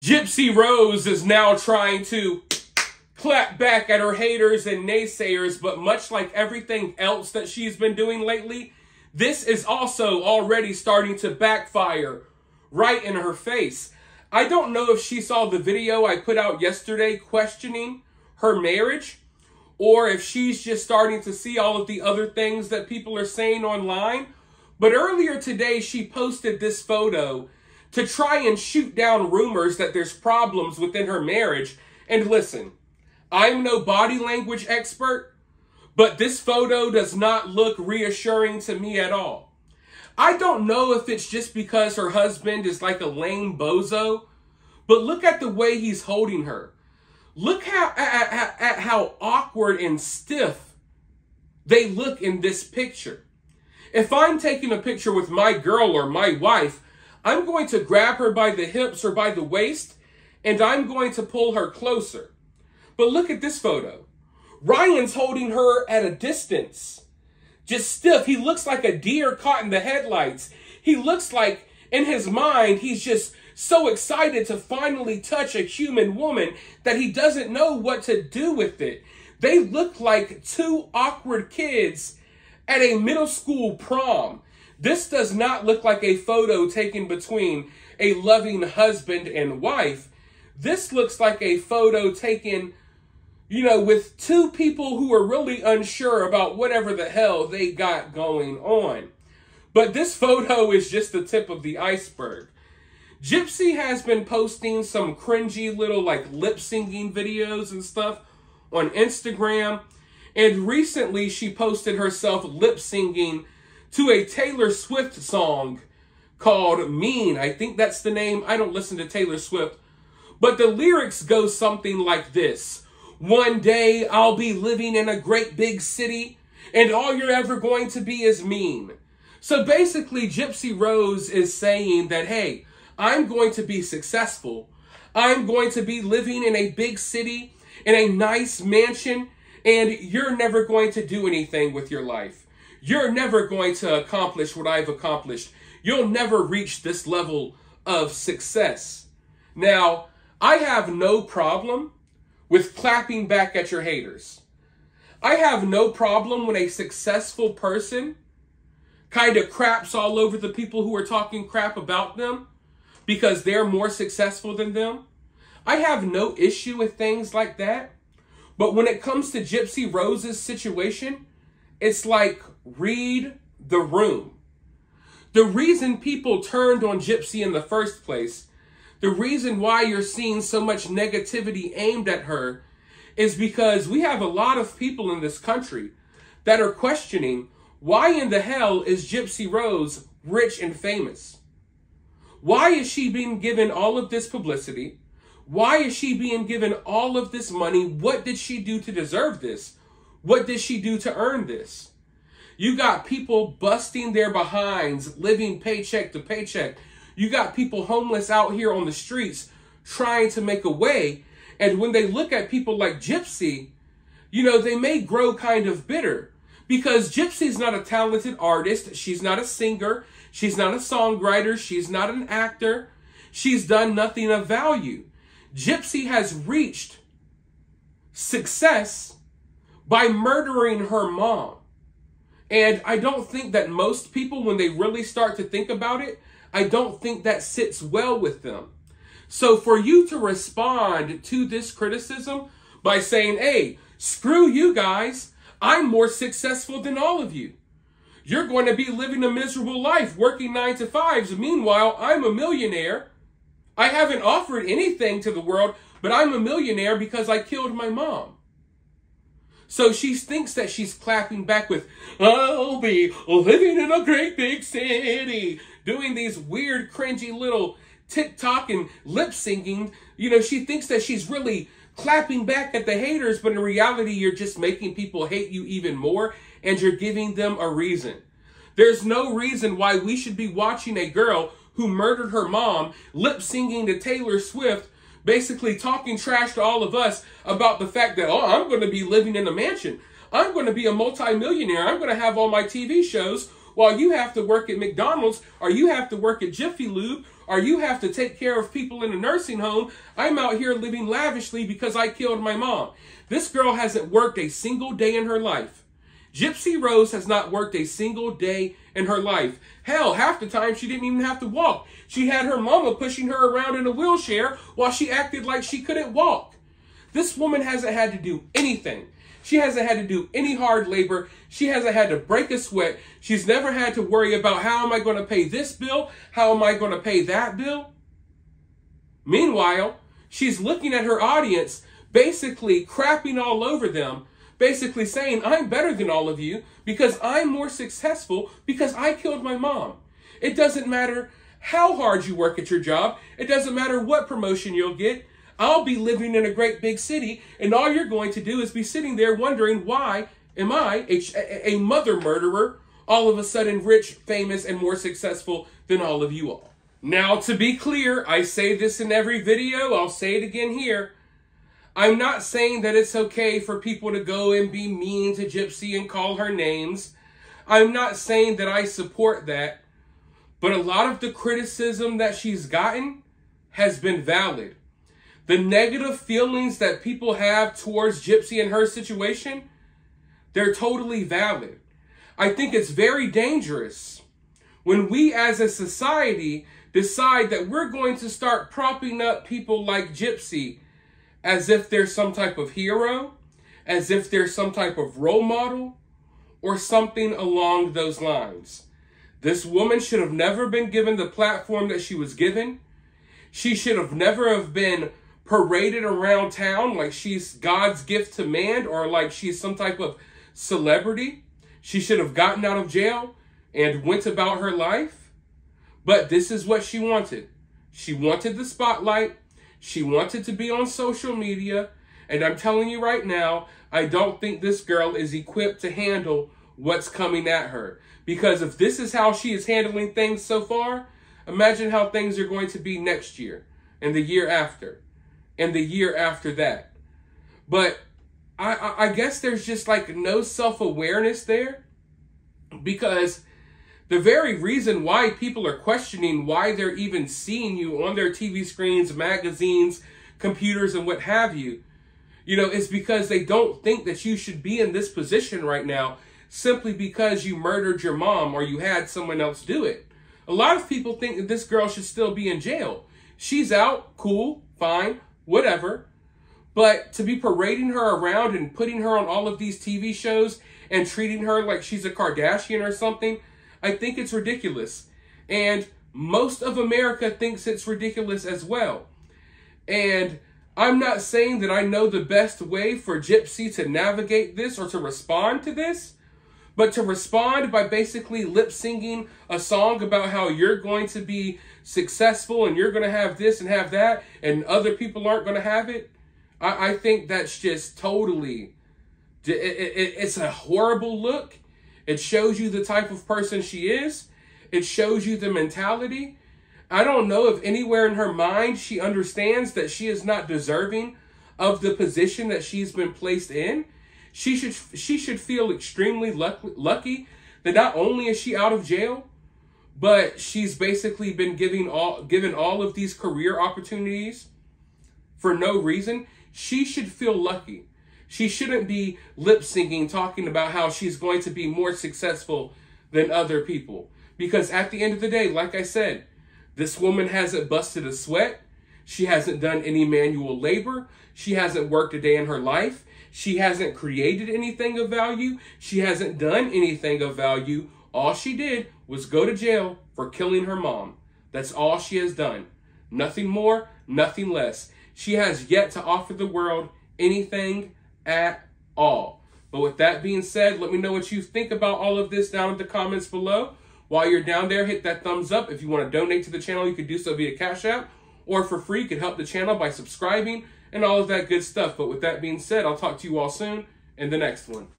Gypsy Rose is now trying to clap back at her haters and naysayers, but much like everything else that she's been doing lately, this is also already starting to backfire right in her face. I don't know if she saw the video I put out yesterday questioning her marriage, or if she's just starting to see all of the other things that people are saying online. But earlier today, she posted this photo to try and shoot down rumors that there's problems within her marriage. And listen, I'm no body language expert, but this photo does not look reassuring to me at all. I don't know if it's just because her husband is like a lame bozo, but look at the way he's holding her. Look at how awkward and stiff they look in this picture. If I'm taking a picture with my girl or my wife, I'm going to grab her by the hips or by the waist, and I'm going to pull her closer. But look at this photo. Ryan's holding her at a distance, just stiff. He looks like a deer caught in the headlights. He looks like, in his mind, he's just so excited to finally touch a human woman that he doesn't know what to do with it. They look like two awkward kids at a middle school prom. This does not look like a photo taken between a loving husband and wife. This looks like a photo taken, with two people who are really unsure about whatever the hell they got going on. But this photo is just the tip of the iceberg. Gypsy has been posting some cringy little lip syncing videos and stuff on Instagram. And recently she posted herself lip syncing to a Taylor Swift song called Mean. I think that's the name. I don't listen to Taylor Swift. But the lyrics go something like this. One day I'll be living in a great big city and all you're ever going to be is mean. So basically Gypsy Rose is saying that, hey, I'm going to be successful. I'm going to be living in a big city, in a nice mansion, and you're never going to do anything with your life. You're never going to accomplish what I've accomplished. You'll never reach this level of success. Now, I have no problem with clapping back at your haters. I have no problem when a successful person kind of craps all over the people who are talking crap about them because they're more successful than them. I have no issue with things like that. But when it comes to Gypsy Rose's situation, it's like, read the room. The reason people turned on Gypsy in the first place, the reason why you're seeing so much negativity aimed at her, is because we have a lot of people in this country that are questioning, why in the hell is Gypsy Rose rich and famous? Why is she being given all of this publicity? Why is she being given all of this money? What did she do to deserve this? What did she do to earn this? You got people busting their behinds, living paycheck to paycheck. You got people homeless out here on the streets trying to make a way. And when they look at people like Gypsy, they may grow kind of bitter because Gypsy's not a talented artist. She's not a singer. She's not a songwriter. She's not an actor. She's done nothing of value. Gypsy has reached success by murdering her mom. And I don't think that most people, when they really start to think about it, I don't think that sits well with them. So for you to respond to this criticism by saying, hey, screw you guys, I'm more successful than all of you. You're going to be living a miserable life, working 9 to 5s. Meanwhile, I'm a millionaire. I haven't offered anything to the world, but I'm a millionaire because I killed my mom. So she thinks that she's clapping back with, I'll be living in a great big city, doing these weird, cringy little TikTok and lip syncing. She thinks that she's really clapping back at the haters, but in reality, you're just making people hate you even more, and you're giving them a reason. There's no reason why we should be watching a girl who murdered her mom lip singing to Taylor Swift, basically talking trash to all of us about the fact that, oh, I'm going to be living in a mansion. I'm going to be a multimillionaire. I'm going to have all my TV shows while you have to work at McDonald's, or you have to work at Jiffy Lube, or you have to take care of people in a nursing home. I'm out here living lavishly because I killed my mom. This girl hasn't worked a single day in her life. Gypsy Rose has not worked a single day in her life. Hell, half the time she didn't even have to walk. She had her mama pushing her around in a wheelchair while she acted like she couldn't walk. This woman hasn't had to do anything. She hasn't had to do any hard labor. She hasn't had to break a sweat. She's never had to worry about how am I going to pay this bill? How am I going to pay that bill? Meanwhile, she's looking at her audience, basically crapping all over them, basically saying, I'm better than all of you because I'm more successful because I killed my mom. It doesn't matter how hard you work at your job. It doesn't matter what promotion you'll get. I'll be living in a great big city, and all you're going to do is be sitting there wondering, why am I, a mother murderer, all of a sudden rich, famous, and more successful than all of you all? Now, to be clear, I say this in every video, I'll say it again here. I'm not saying that it's okay for people to go and be mean to Gypsy and call her names. I'm not saying that I support that. But a lot of the criticism that she's gotten has been valid. The negative feelings that people have towards Gypsy and her situation, they're totally valid. I think it's very dangerous when we as a society decide that we're going to start propping up people like Gypsy as if they're some type of hero, as if they're some type of role model, or something along those lines. This woman should have never been given the platform that she was given. She should have never have been paraded around town like she's God's gift to man or like she's some type of celebrity. She should have gotten out of jail and went about her life. But this is what she wanted. She wanted the spotlight. She wanted to be on social media. And I'm telling you right now, I don't think this girl is equipped to handle what's coming at her. Because if this is how she is handling things so far, imagine how things are going to be next year, and the year after, and the year after that. But I guess there's just like no self-awareness there, because the very reason why people are questioning why they're even seeing you on their TV screens, magazines, computers, and what have you, is because they don't think that you should be in this position right now simply because you murdered your mom or you had someone else do it. A lot of people think that this girl should still be in jail. She's out, cool, fine, whatever. But to be parading her around and putting her on all of these TV shows and treating her like she's a Kardashian or something, I think it's ridiculous. And most of America thinks it's ridiculous as well. And I'm not saying that I know the best way for Gypsy to navigate this or to respond to this, but to respond by basically lip singing a song about how you're going to be successful and you're going to have this and have that and other people aren't going to have it, I think that's just totally, it's a horrible look. It shows you the type of person she is. It shows you the mentality. I don't know if anywhere in her mind she understands that she is not deserving of the position that she's been placed in. She should feel extremely lucky that not only is she out of jail, but she's basically been given all of these career opportunities for no reason. She should feel lucky. She shouldn't be lip syncing, talking about how she's going to be more successful than other people. Because at the end of the day, like I said, this woman hasn't busted a sweat. She hasn't done any manual labor. She hasn't worked a day in her life. She hasn't created anything of value. She hasn't done anything of value. All she did was go to jail for killing her mom. That's all she has done. Nothing more, nothing less. She has yet to offer the world anything at all. But with that being said, let me know what you think about all of this down in the comments below. While you're down there, hit that thumbs up. If you want to donate to the channel, you can do so via Cash App. Or for free, you can help the channel by subscribing and all of that good stuff. But with that being said, I'll talk to you all soon in the next one.